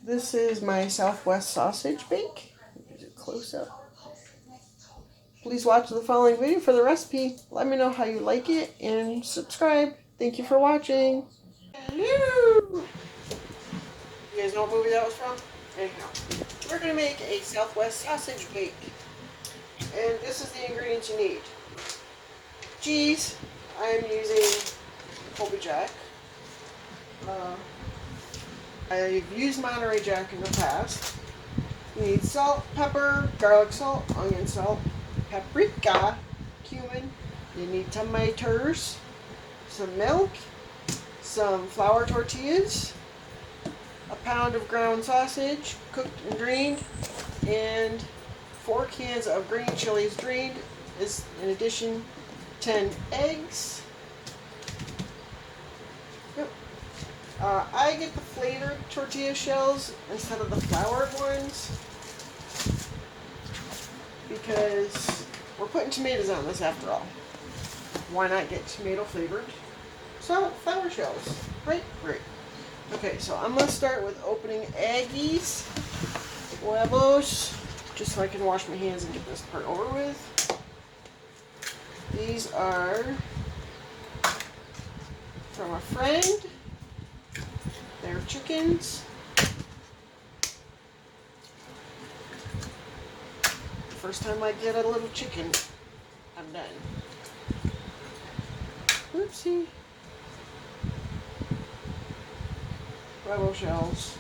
This is my Southwest sausage bake. Here's a close up. Please watch the following video for the recipe. Let me know how you like it and subscribe. Thank you for watching. Hello! You guys know what movie that was from? Anyhow, we're going to make a Southwest sausage bake. And this is the ingredients you need. Cheese. I'm using Whole Wheat Jack. I've used Monterey Jack in the past. You need salt, pepper, garlic salt, onion salt, paprika, cumin. You need tomatoes, some milk, some flour tortillas, a pound of ground sausage, cooked and drained, and 4 cans of green chilies drained. Is in addition 10 eggs. Yep. I get the flavored tortilla shells instead of the floured ones because we're putting tomatoes on this after all. Why not get tomato flavored flour shells? Right? Great. Okay, so I'm going to start with opening eggies, huevos, just so I can wash my hands and get this part over with. These are from a friend. They're chickens. First time I get a little chicken, I'm done. Oopsie. Huevo shells.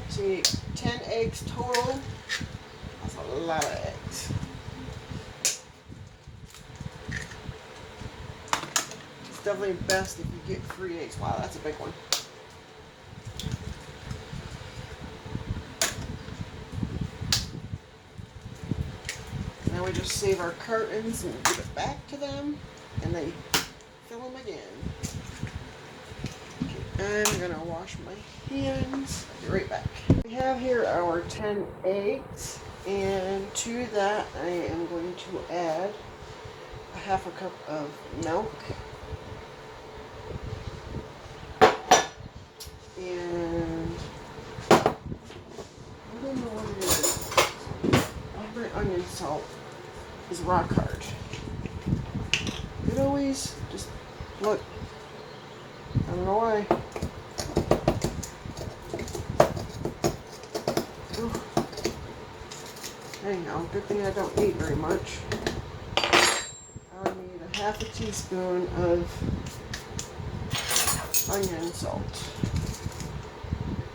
See, 10 eggs total. That's a lot of eggs. It's definitely best if you get 3 eggs. Wow, that's a big one. Now we just save our cartons and give it back to them, and they fill them again. Okay, I'm gonna wash my hands. I'll be right back. We have here our 10 eggs, and to that I am going to add a half a cup of milk and I don't know what it is. My onion salt is rock hard. It always just look. I don't know why. Anyhow, good thing I don't eat very much. I'll need a half a teaspoon of onion salt.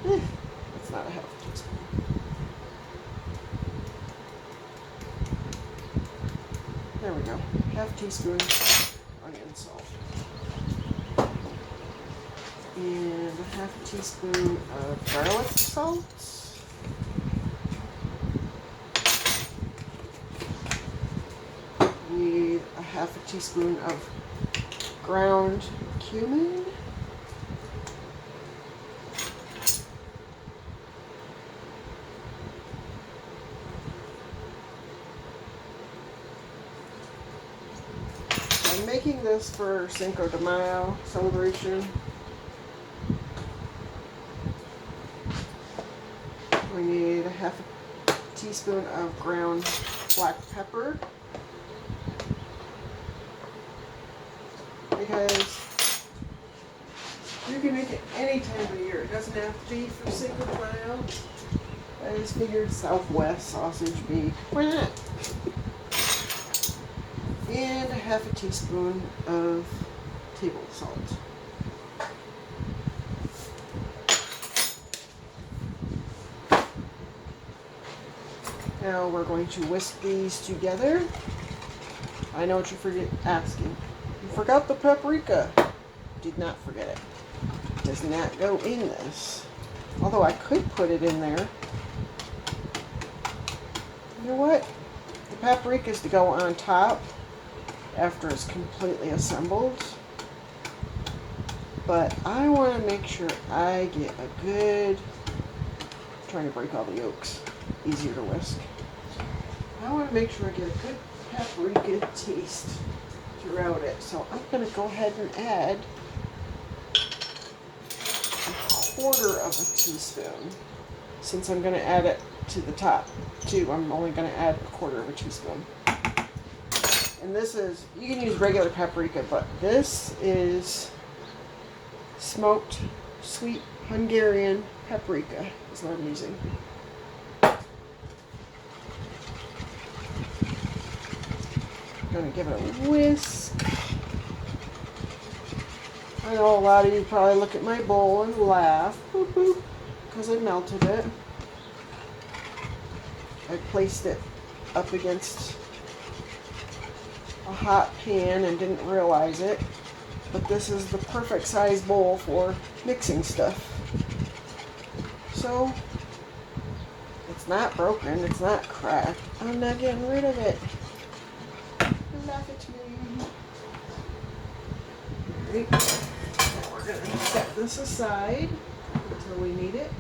That's not a half a teaspoon. There we go. Half a teaspoon onion salt. And a half a teaspoon of garlic salt. Need a half a teaspoon of ground cumin. I'm making this for Cinco de Mayo celebration. We need a half a teaspoon of ground black pepper. Because you can make it any time of year. It doesn't have to be for Cinco de Mayo. I just figured Southwest sausage bake. Why not? And a half a teaspoon of table salt. Now we're going to whisk these together. I know what you're asking. You forgot the paprika. Did not forget it. Does not go in this. Although I could put it in there. You know what? The paprika is to go on top after it's completely assembled. But I want to make sure I get a good... I'm trying to break all the yolks. Easier to whisk. I want to make sure I get a good paprika taste throughout it. So I'm going to go ahead and add a quarter of a teaspoon. Since I'm going to add it to the top too, I'm only going to add a quarter of a teaspoon. And this is, you can use regular paprika, but this is smoked sweet Hungarian paprika is what I'm using. I'm going to give it a whisk. I know a lot of you probably look at my bowl and laugh, boop, boop, because I melted it. I placed it up against a hot pan and didn't realize it, but this is the perfect size bowl for mixing stuff. So it's not broken, it's not cracked. I'm not getting rid of it. Laugh at me. Alright, now we're going to set this aside until we need it.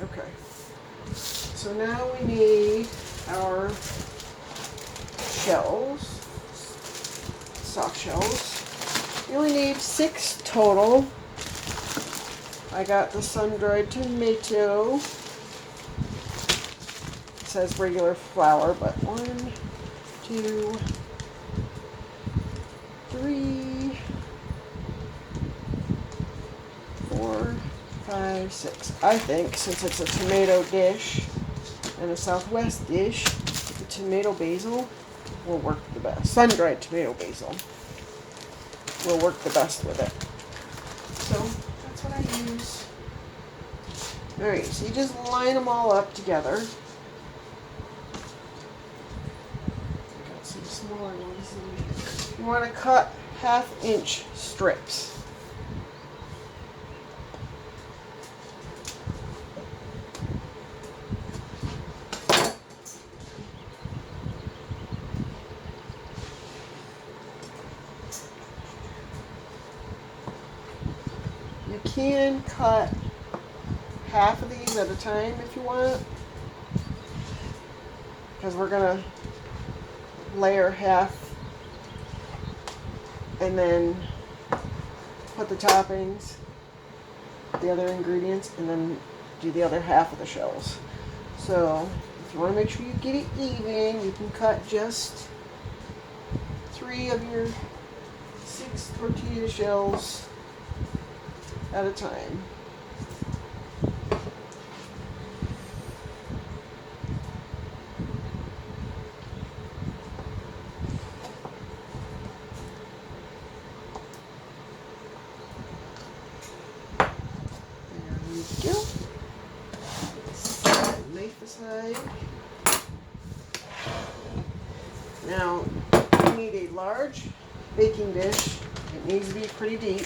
Okay, so now we need our shells, soft shells. We only need 6 total. I got the sun-dried tomato. It says regular flour, but 1, 2, 3, 4, 5, 6. I think since it's a tomato dish and a Southwest dish, the tomato basil will work the best. Sun-dried tomato basil will work the best with it. So that's what I use. Alright, so you just line them all up together. I got some smaller ones. You want to cut 1/2 inch strips. You can cut half of these at a time if you want, because we're going to layer half and then put the toppings, the other ingredients, and then do the other half of the shells. So if you want to make sure you get it even, you can cut just 3 of your 6 tortilla shells at a time. There we go. Set the knife aside. Now you need a large baking dish. It needs to be pretty deep.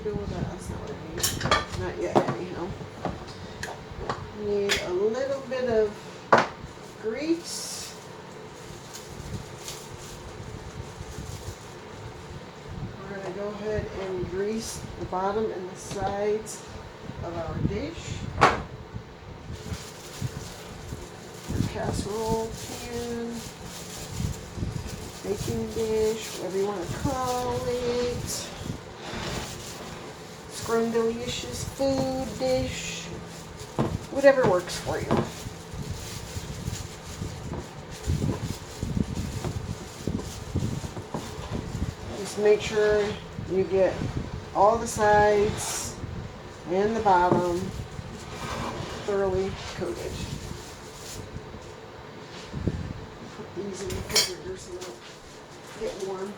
With that. That's not what I need. Not yet, anyhow. Need a little bit of grease. We're going to go ahead and grease the bottom and the sides of our dish. Our casserole, pan, baking dish, whatever you want to call it. Scrumdiddlicious food dish, whatever works for you. Just make sure you get all the sides and the bottom thoroughly coated. Put these in the refrigerator so they'll get warm.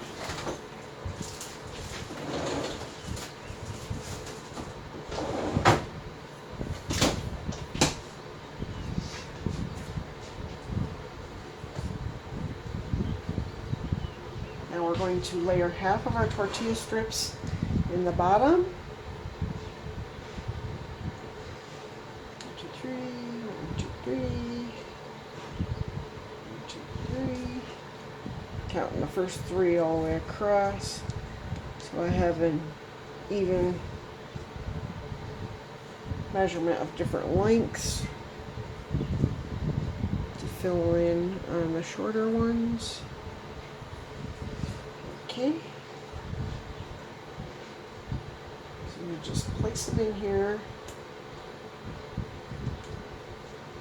Now we're going to layer half of our tortilla strips in the bottom. 1, 2, 3, 1, 2, 3, 1, 2, 3. Counting the first 3 all the way across. So I have an even measurement of different lengths to fill in on the shorter ones. Okay. So you just place them in here,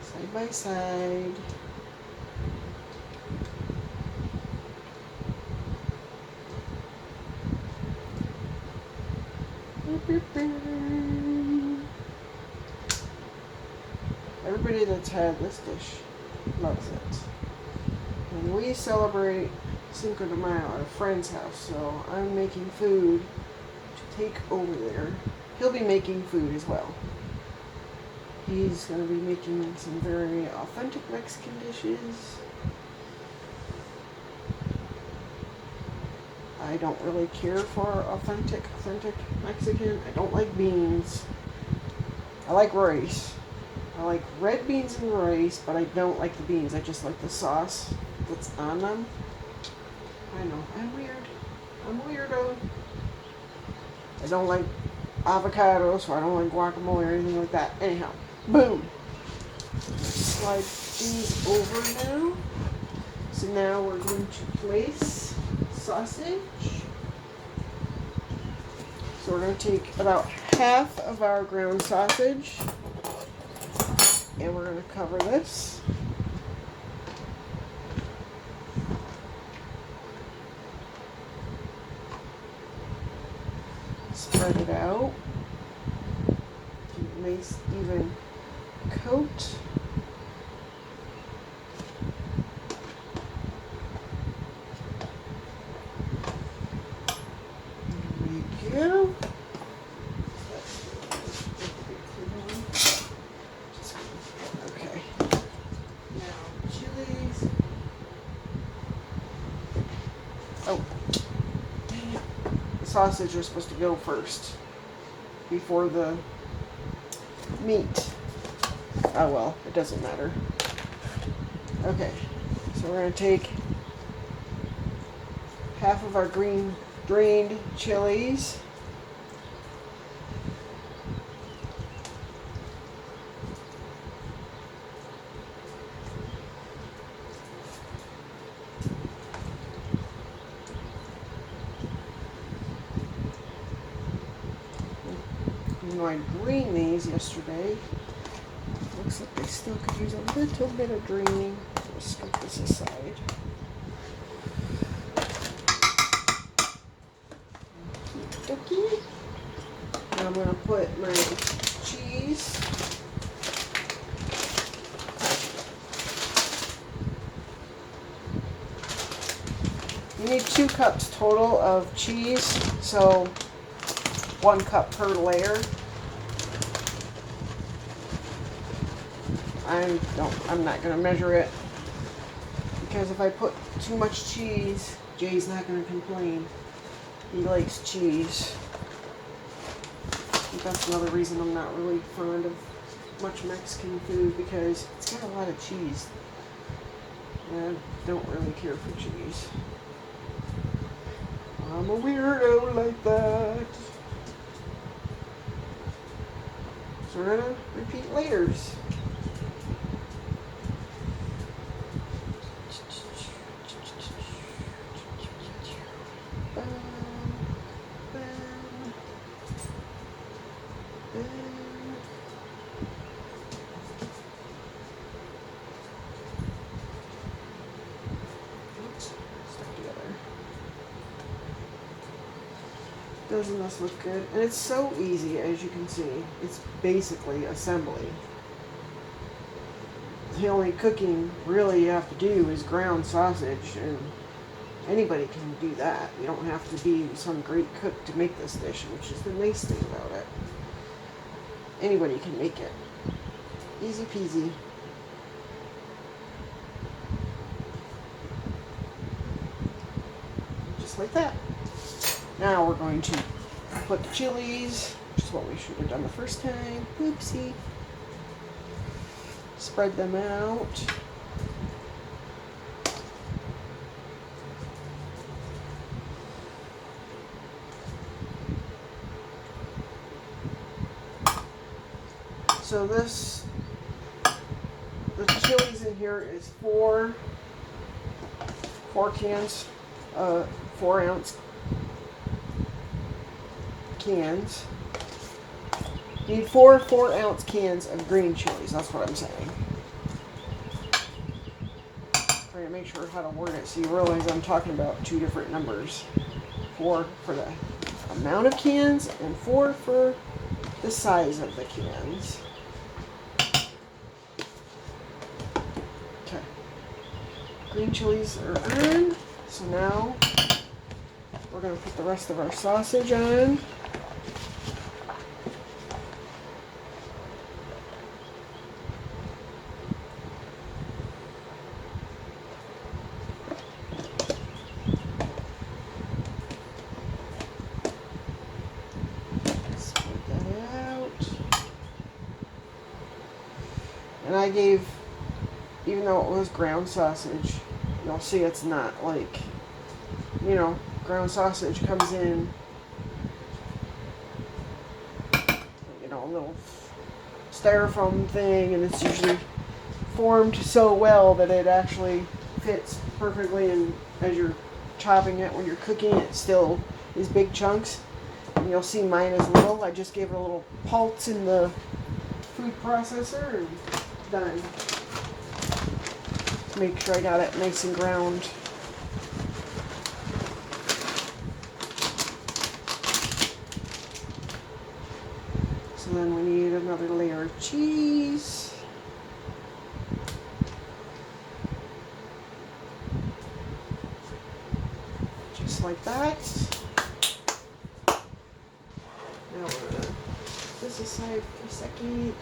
side by side. Everybody that's had this dish loves it. And we celebrate Cinco de Mayo at a friend's house, so I'm making food to take over there. He'll be making food as well. He's going to be making some very authentic Mexican dishes. I don't really care for authentic Mexican. I don't like beans. I like rice. I like red beans and rice, but I don't like the beans. I just like the sauce that's on them. I know, I'm weird. I'm a weirdo. I don't like avocado, so I don't like guacamole or anything like that. Anyhow, boom. Slide these over now. So now we're going to place sausage. So we're going to take about half of our ground sausage and we're going to cover this. Spread it out. Do a nice even coat. There we go. Okay. Now, chilies. Oh, dang it. The sausage are supposed to go first before the meat. Oh well, it doesn't matter. Okay, so we're going to take half of our green drained chilies. Even though I drained these yesterday, looks like they still could use a little bit of draining. I'll scoop this aside. Okay. Now I'm going to put my cheese. You need 2 cups total of cheese, so 1 cup per layer. I'm not going to measure it because if I put too much cheese, Jay's not going to complain. He likes cheese. I think that's another reason I'm not really fond of much Mexican food, because it's got a lot of cheese. And I don't really care for cheese. I'm a weirdo like that. So we're going to repeat layers. Doesn't this look good? And it's so easy, as you can see. It's basically assembly. The only cooking really you have to do is ground sausage, and anybody can do that. You don't have to be some great cook to make this dish, which is the nice thing about it. Anybody can make it. Easy peasy. Just like that. Now we're going to put the chilies, which is what we should have done the first time. Oopsie. Spread them out. So the chilies in here is four cans, 4-ounce cans. Need four 4-ounce cans of green chilies. That's what I'm saying. Trying to make sure how to word it so you realize I'm talking about two different numbers. 4 for the amount of cans and 4 for the size of the cans. Okay. Green chilies are on. So now we're going to put the rest of our sausage on. And I gave, even though it was ground sausage, you'll see it's not like, ground sausage comes in, a little styrofoam thing, and it's usually formed so well that it actually fits perfectly, and as you're chopping it, when you're cooking it, still is big chunks. And you'll see mine is little. I just gave it a little pulse in the food processor and done. Make sure I got it nice and ground. So then we need another layer of cheese. Just like that. Now we're going to put this aside for a second.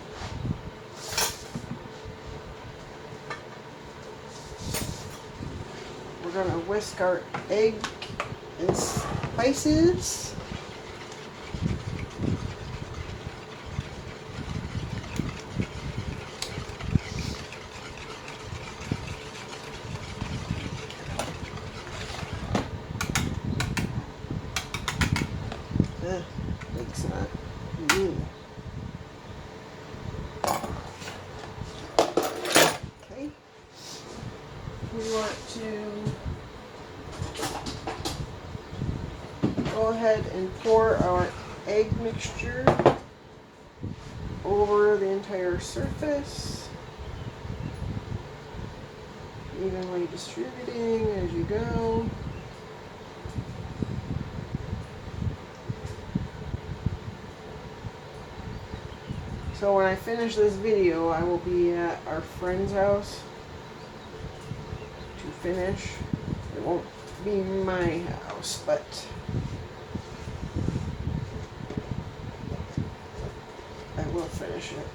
We're going to whisk our egg and spices. Mix that. Okay. We want to go ahead and pour our egg mixture over the entire surface, evenly distributing as you go. So when I finish this video, I will be at our friend's house to finish. It won't be my house, but I will finish it.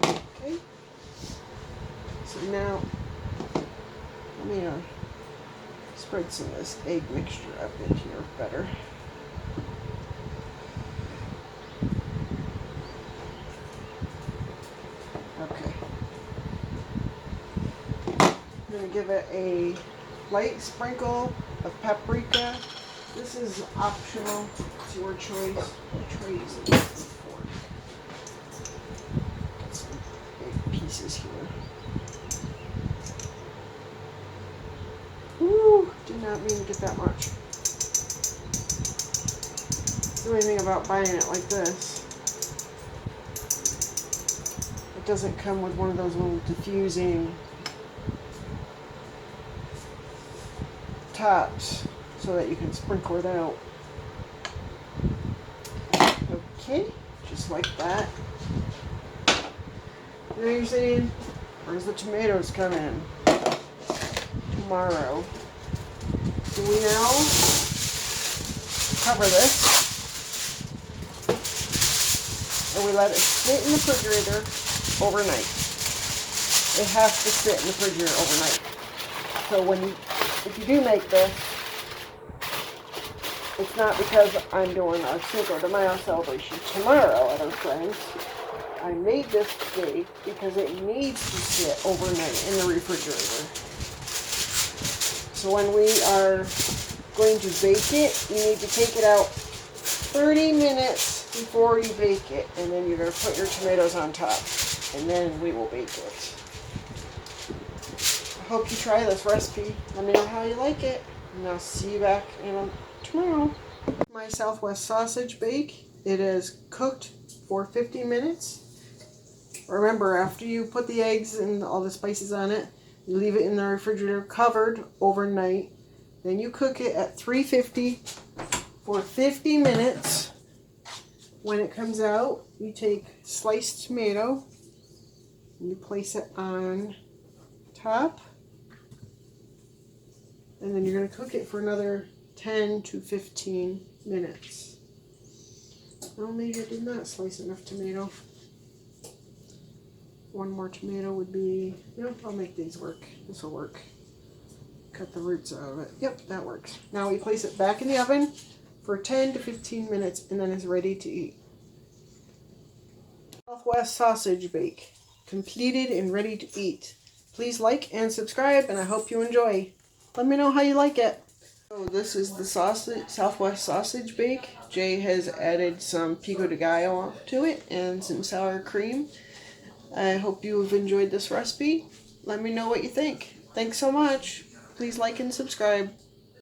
Okay. So now, let me spread some of this egg mixture up in here better. Okay. I'm going to give it a light sprinkle of paprika. This is optional. It's your choice. What tray is it for? Got some big pieces here. Woo! Did not mean to get that much. The only thing about buying it like this, it doesn't come with one of those little diffusing tops so that you can sprinkle it out. Okay, just like that. Now you're saying, where's the tomatoes come in? Tomorrow. Do we now cover this and we let it sit in the refrigerator overnight? It has to sit in the refrigerator overnight. So if you do make this, it's not because I'm doing our Cinco de Mayo celebration tomorrow at our friends. I made this today because it needs to sit overnight in the refrigerator. So when we are going to bake it, you need to take it out 30 minutes before you bake it. And then you're going to put your tomatoes on top. And then we will bake it. I hope you try this recipe. Let me know how you like it. And I'll see you back tomorrow. My Southwest sausage bake. It is cooked for 50 minutes. Remember, after you put the eggs and all the spices on it, you leave it in the refrigerator covered overnight. Then you cook it at 350 for 50 minutes. When it comes out, you take sliced tomato and you place it on top. And then you're going to cook it for another 10 to 15 minutes. Well, maybe I did not slice enough tomato. One more tomato would be, nope, I'll make these work. This will work. Cut the roots out of it. Yep, that works. Now we place it back in the oven for 10 to 15 minutes and then it's ready to eat. Southwest sausage bake. Completed and ready to eat. Please like and subscribe and I hope you enjoy. Let me know how you like it. So this is the Southwest sausage bake. Jay has added some pico de gallo to it and some sour cream. I hope you have enjoyed this recipe. Let me know what you think. Thanks so much. Please like and subscribe.